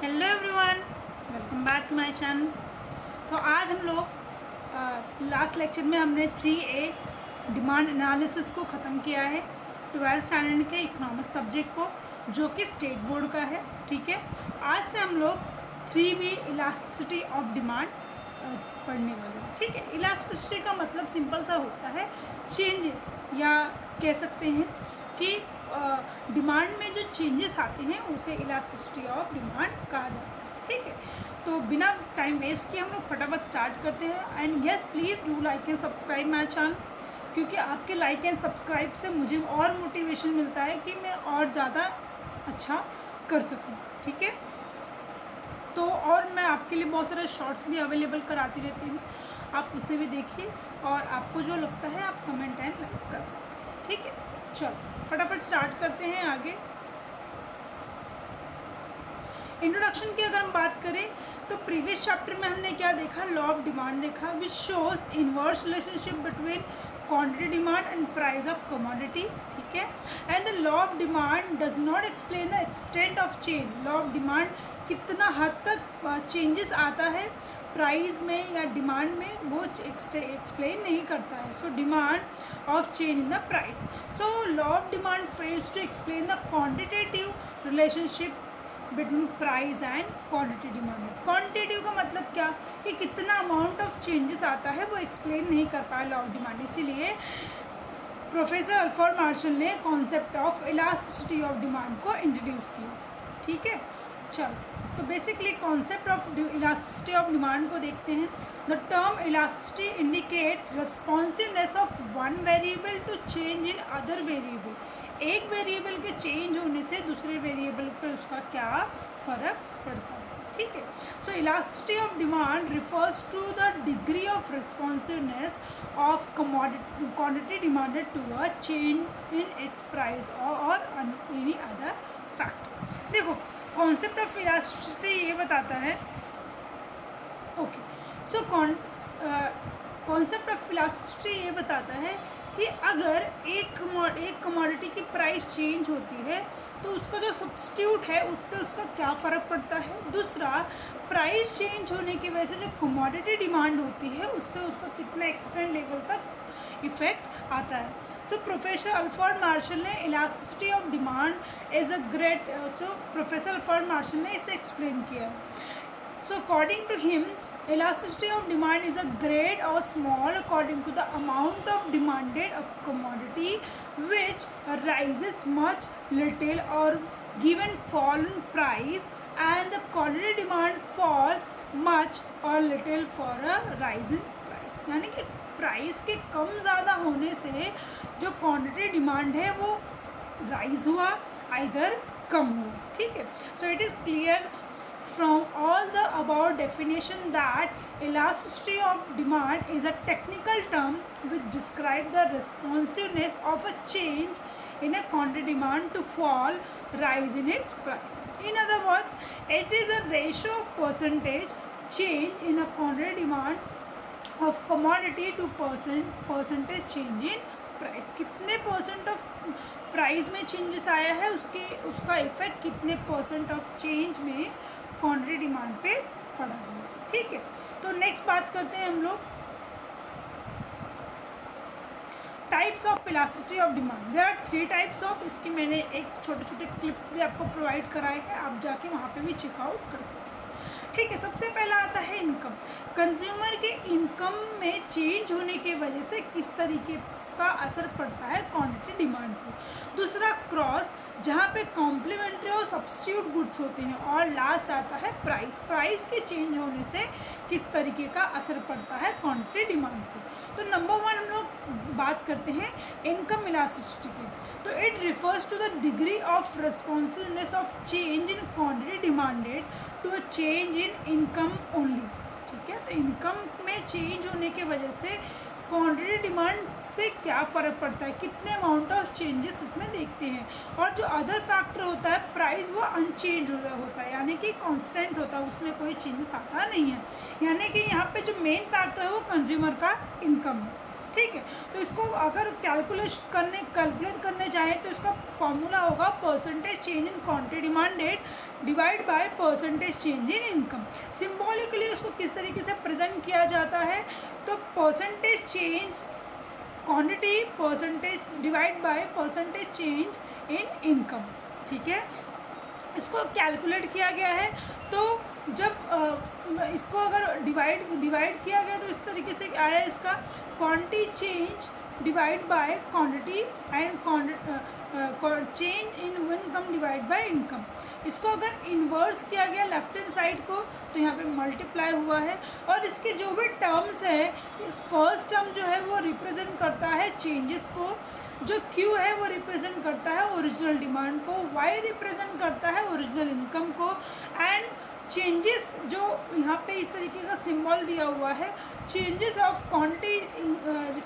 Hello everyone, welcome back to my channel. तो आज हम लोग लास्ट लेक्चर में हमने 3A डिमांड एनालिसिस को ख़त्म किया है, 12th स्टैंडर्ड के इकोनॉमिक्स सब्जेक्ट को, जो कि स्टेट बोर्ड का है। ठीक है, आज से हम लोग 3B इलास्टिसिटी ऑफ डिमांड पढ़ने वाले हैं। ठीक है, इलास्टिसिटी का मतलब सिंपल सा होता है चेंजेस, या कह सकते हैं कि डिमांड में जो चेंजेस आते हैं उसे इलास्टिसिटी ऑफ डिमांड कहा जाता है। ठीक है, तो बिना टाइम वेस्ट किए हम लोग फटाफट स्टार्ट करते हैं। And yes, please do like and subscribe my channel, क्योंकि आपके लाइक एंड सब्सक्राइब से मुझे और मोटिवेशन मिलता है कि मैं और ज़्यादा अच्छा कर सकूं। ठीक है, तो और मैं आपके लिए बहुत सारे शॉर्ट्स भी अवेलेबल कराती रहती हूँ, आप उसे भी देखिए और आपको जो लगता है आप कमेंट एंड लाइक कर सकते हैं। ठीक है, चलो फटाफट स्टार्ट करते हैं आगे। इंट्रोडक्शन की अगर हम बात करें तो प्रीवियस चैप्टर में हमने क्या देखा, लॉ ऑफ डिमांड देखा, which shows inverse relationship between quantity demand and price of commodity. ठीक है, and the law of demand does not explain the extent of change. Law of demand कितना हद तक चेंजेस आता है प्राइस में या डिमांड में, वो एक्सप्लेन नहीं करता है। So demand of change in the price. So law of demand fails to explain the quantitative relationship between price and quantity demand. Quantitative का मतलब क्या कि कितना अमाउंट ऑफ चेंजेस आता है वो एक्सप्लेन नहीं कर पाया लॉ ऑफ डिमांड। इसीलिए प्रोफेसर अल्फ्रेड मार्शल ने concept of elasticity of demand को इंट्रोड्यूस किया। ठीक है, चलो तो basically concept of elasticity of demand को देखते हैं। The term elasticity indicate responsiveness of one variable to change in other variable. एक वेरिएबल के चेंज होने से दूसरे वेरिएबल पे उसका क्या फ़र्क पड़ता है। ठीक है, so elasticity of demand refers to the degree of responsiveness of quantity demanded to a change in its price or any other factor. देखो, कॉन्सेप्ट ऑफ इलास्टिसिटी ये बताता है, okay, so concept of elasticity ये बताता है कि अगर एक कमोडिटी की प्राइस चेंज होती है तो उसका जो सब्स्टिट्यूट है उस पर उसका क्या फ़र्क पड़ता है। दूसरा, प्राइस चेंज होने की वजह से जो कमोडिटी डिमांड होती है उस पर उसका कितना एक्सटेंड लेवल तक इफ़ेक्ट आता है। सो प्रोफेसर अल्फ्रेड मार्शल ने elasticity of demand as a great professor Alfred Marshall ने इसे एक्सप्लेन किया। So according to him, elasticity of demand is a great or small according to the amount of demanded of commodity, which rises much, little or given fall in price, and the quantity demand fall much or little for a rise in price। यानी कि price के कम ज़्यादा होने से जो quantity demand है वो rise हुआ, आइदर कम हुआ। ठीक है, so it is clear from all the above definition that elasticity of demand is a technical term which describes the responsiveness of a change in a quantity demand to fall, rise in its price. In other words, it is a ratio of percentage change in a quantity demand of commodity to percentage change in price। कितने percent of price में changes आया है उसका effect कितने percent of change में quantity demand पे पड़ा है। ठीक है, तो नेक्स्ट बात करते हैं हम लोग types of elasticity of demand. There are 3 types of, इसकी मैंने एक छोटे छोटे क्लिप्स भी आपको प्रोवाइड कराए हैं, आप जाके वहाँ पे भी चेकआउट कर सकते हैं। ठीक है, सबसे पहला आता है इनकम। कंज्यूमर के इनकम में चेंज होने की वजह से किस तरीके का असर पड़ता है क्वांटिटी डिमांड पर। दूसरा, क्रॉस, जहाँ पे कॉम्प्लीमेंट्री और सब्स्टिट्यूट गुड्स होते हैं। और लास्ट आता है प्राइस। प्राइस के चेंज होने से किस तरीके का असर पड़ता है क्वांटिटी डिमांड पे। तो नंबर 1 हम लोग बात करते हैं इनकम इलास्टिसिटी की। तो it refers to the degree of responsiveness of change in quantity demanded to a change in income only. ठीक है, तो इनकम में चेंज होने की वजह से क्वांटिटी डिमांड पे क्या फ़र्क पड़ता है, कितने अमाउंट ऑफ चेंजेस इसमें देखते हैं। और जो अदर फैक्टर होता है प्राइस, वो अनचेंज होता है, यानी कि कांस्टेंट होता है, उसमें कोई चेंजेस आता नहीं है। यानी कि यहाँ पे जो मेन फैक्टर है वो कंज्यूमर का इनकम है। ठीक है। तो इसको अगर कैलकुलेट करने चाहें तो इसका फॉर्मूला होगा percentage change in quantity demanded divide by percentage change in income. Symbolically उसको किस तरीके से प्रेजेंट किया जाता है, तो percentage change quantity percentage divide by percentage change in income, ठीक है। इसको कैलकुलेट किया गया है, तो जब इसको अगर डिवाइड किया गया तो इस तरीके से आया इसका quantity change divide by quantity and change in income divide by income. इसको अगर इन्वर्स किया गया लेफ्ट हैंड साइड को तो यहाँ पे मल्टीप्लाई हुआ है, और इसके जो भी टर्म्स है, फर्स्ट टर्म जो है वो रिप्रेजेंट करता है चेंजेस को, जो Q है वो रिप्रेजेंट करता है ओरिजिनल डिमांड को, Y रिप्रेजेंट करता है ओरिजिनल इनकम को, एंड चेंजेस जो यहाँ पे इस तरीके का सिंबल दिया हुआ है, changes of quantity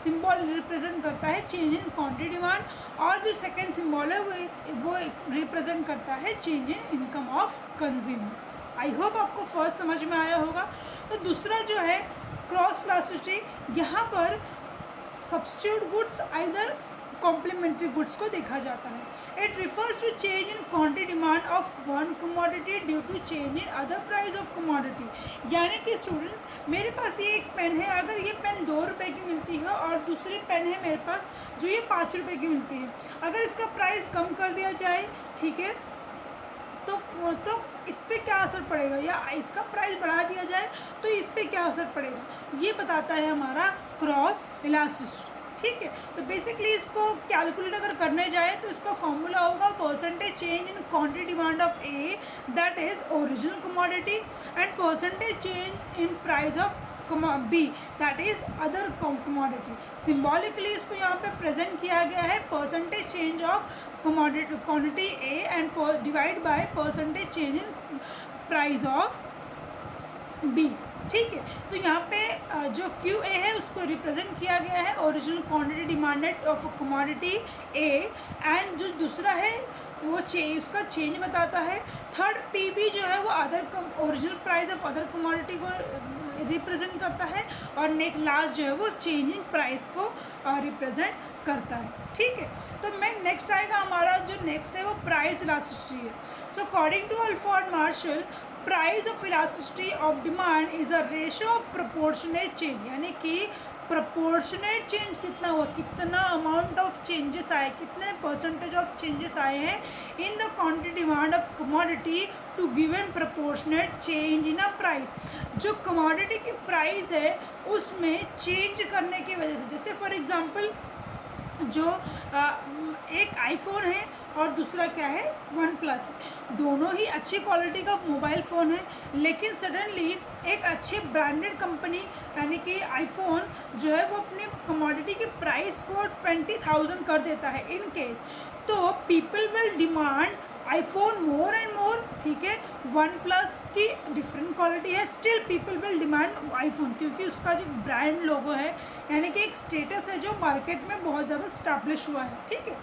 symbol represent करता है चेंज इन क्वांटिटी डिमांड, और जो सेकंड सिंबल है वो रिप्रेजेंट करता है change in income of consumer. I hope आपको फर्स्ट समझ में आया होगा। तो दूसरा जो है क्रॉस इलास्टिसिटी, यहाँ पर substitute goods either complementary goods को देखा जाता है। It refers to change in quantity demand of one commodity due to change in other price of commodity. यानी कि स्टूडेंट्स, मेरे पास ये एक पेन है, अगर ये पेन 2 रुपये की मिलती है और दूसरी पेन है मेरे पास जो ये 5 रुपये की मिलती है, अगर इसका प्राइस कम कर दिया जाए, ठीक है, तो इस पर क्या असर पड़ेगा, या इसका प्राइस बढ़ा दिया जाए तो इस पर क्या असर पड़ेगा, ये बताता है हमारा क्रॉस इलास्टिसिटी, ठीक है। तो बेसिकली इसको कैलकुलेट अगर करने जाए तो इसका फॉर्मूला होगा percentage change in quantity demand of A that is original commodity and percentage change in price of B that is other commodity. Symbolically इसको यहाँ पे प्रेजेंट किया गया है percentage change of commodity quantity A and divide by percentage change in price of B, ठीक है। तो यहाँ पे जो QA है उसको रिप्रेजेंट किया गया है original quantity demanded of commodity A, and जो दूसरा है वो उसका चेंज बताता है। थर्ड PB जो है वो original price of other commodity को रिप्रेजेंट करता है, और नेक्स्ट लास्ट जो है वो चेंज इन प्राइस को रिप्रेजेंट करता है, ठीक है। तो नेक्स्ट आएगा हमारा जो नेक्स्ट है वो प्राइस इलास्टिसिटी है। So according to Alfred Marshall, price of elasticity of demand is a ratio of proportionate change, यानी कि प्रोपोर्शनेट चेंज कितना हुआ, कितना अमाउंट ऑफ चेंजेस आए, कितने परसेंटेज ऑफ चेंजेस आए हैं in the quantity demand of commodity to given proportionate change in a price. जो कमोडिटी की प्राइस है उसमें चेंज करने की वजह से, जैसे फॉर एग्जांपल जो एक आईफोन है और दूसरा क्या है OnePlus है, दोनों ही अच्छी क्वालिटी का मोबाइल फ़ोन है, लेकिन सडनली एक अच्छे ब्रांडेड कंपनी यानी कि आईफोन जो है वो अपनी कमोडिटी की प्राइस को 20,000 कर देता है इन केस, तो people will demand iPhone more and more, ठीक है। OnePlus की डिफरेंट क्वालिटी है, still people will demand iPhone, क्योंकि उसका जो ब्रांड लोगो है यानी कि एक स्टेटस है जो मार्केट में बहुत ज़्यादा स्टैब्लिश हुआ है, ठीक है।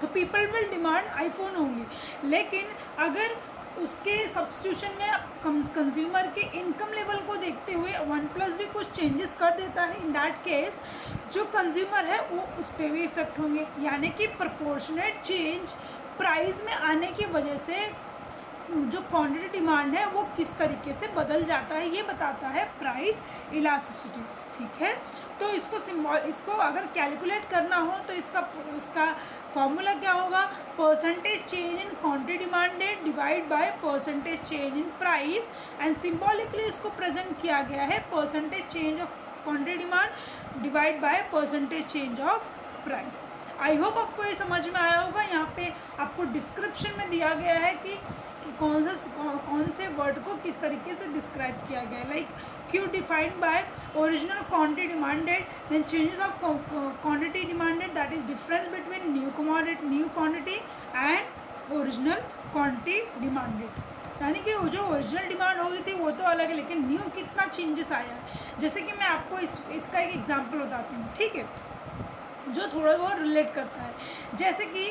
तो पीपल विल डिमांड आईफोन होंगे, लेकिन अगर उसके सब्स्टिट्यूशन में कंज्यूमर के इनकम लेवल को देखते हुए OnePlus भी कुछ चेंजेस कर देता है, इन दैट केस जो कंज्यूमर है वो उस पर भी इफेक्ट होंगे, यानी कि प्रोपोर्शनेट चेंज प्राइस में आने की वजह से जो क्वांटिटी डिमांड है वो किस तरीके से बदल जाता है, ये बताता है प्राइस इलास्टिसिटी, ठीक है। तो इसको अगर कैलकुलेट करना हो तो इसका फॉर्मूला क्या होगा, percentage change in quantity demanded divide by percentage change in price, and symbolically इसको प्रेजेंट किया गया है percentage change of quantity demand divide by percentage change of price. I hope आपको ये समझ में आया होगा। यहाँ पे आपको डिस्क्रिप्शन में दिया गया है कि कौन से वर्ड को किस तरीके से डिस्क्राइब किया गया है, like Q defined by original quantity demanded, then changes of quantity demanded that is difference between new quantity and original quantity demanded, यानी कि वो जो ओरिजिनल डिमांड हो रही थी वो तो अलग है, लेकिन न्यू कितना चेंजेस आया है। जैसे कि मैं आपको इसका एक एग्जाम्पल बताती हूँ, ठीक है, जो थोड़ा बहुत रिलेट करता है। जैसे कि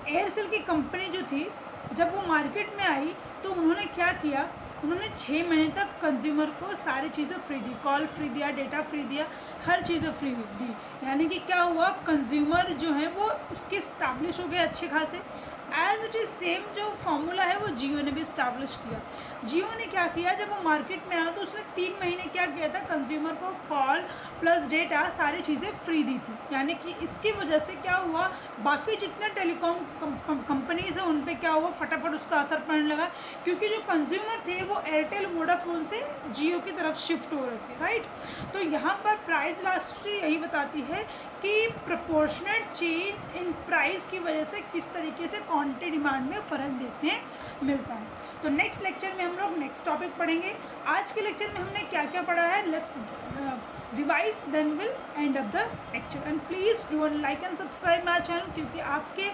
एयरसेल की कंपनी जो थी, जब वो मार्केट में आई तो उन्होंने क्या किया उन्होंने 6 महीने तक कंज्यूमर को सारी चीज़ें फ्री दी, कॉल फ्री दिया, डेटा फ्री दिया, हर चीज़ें फ्री दी। यानी कि क्या हुआ, कंज्यूमर जो है वो उसके इस्टेब्लिश हो गए अच्छे खासे। एज इट इज़ सेम जो फॉर्मूला है वो जियो ने भी इस्टेब्लिश किया। जियो ने क्या किया, जब वो मार्केट में आया तो उसने 3 महीने क्या किया था, कंज्यूमर को कॉल प्लस डेटा सारी चीज़ें फ्री दी थी। यानी कि इसकी वजह से क्या हुआ, बाकी जितने टेलीकॉम कंपनीज हैं उन पे क्या हुआ, फटाफट उसका असर पड़ने लगा, क्योंकि जो कंज्यूमर थे वो एयरटेल वोडाफोन से जियो की तरफ शिफ्ट हो रहे थे, राइट। तो यहाँ पर प्राइस इलास्टिसिटी यही बताती है कि प्रोपोर्शनेट चेंज इन प्राइस की वजह से किस तरीके से क्वांटिटी डिमांड में फ़र्क देखने मिलता है। तो नेक्स्ट लेक्चर में हम लोग नेक्स्ट टॉपिक पढ़ेंगे। आज के लेक्चर में हमने क्या क्या पढ़ा है, let's revise then will end of the lecture. And please do like and subscribe my channel, क्योंकि आपके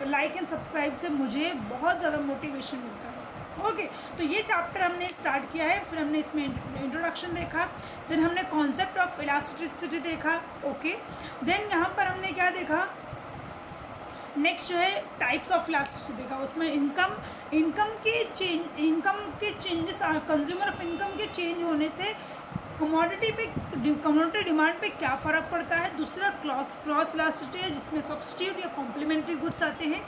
लाइक एंड सब्सक्राइब से मुझे बहुत ज़्यादा मोटिवेशन मिलता है। ओके, तो ये चैप्टर हमने स्टार्ट किया है, फिर हमने इसमें इंट्रोडक्शन देखा, देन हमने कॉन्सेप्ट ऑफ इलास्टिसिटी देखा। ओके, देन यहाँ पर हमने क्या देखा, नेक्स्ट जो है टाइप्स ऑफ इलास्टिसिटी देखा। उसमें इनकम के चेंजेस, कंज्यूमर ऑफ इनकम के चेंज होने से कमोडिटी डिमांड पे क्या फ़र्क पड़ता है। दूसरा क्रॉस इलास्टिसिटी है, जिसमें सब्स्टिट्यूट या कॉम्प्लीमेंट्री गुड्स आते हैं।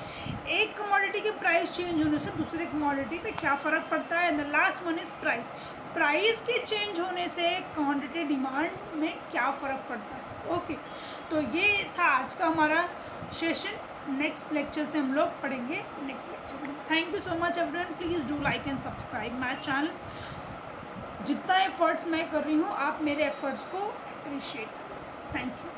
एक कमोडिटी के प्राइस चेंज होने से दूसरे कमोडिटी पे क्या फ़र्क पड़ता है। And the last one is price के चेंज होने से क्वांटिटी डिमांड में क्या फ़र्क पड़ता है। ओके, तो ये था आज का हमारा सेशन। नेक्स्ट लेक्चर से हम लोग पढ़ेंगे नेक्स्ट लेक्चर में। Thank you so much everyone, please do like and subscribe my channel. जितना एफर्ट्स मैं कर रही हूँ आप मेरे एफर्ट्स को अप्रिशिएट करो। Thank you.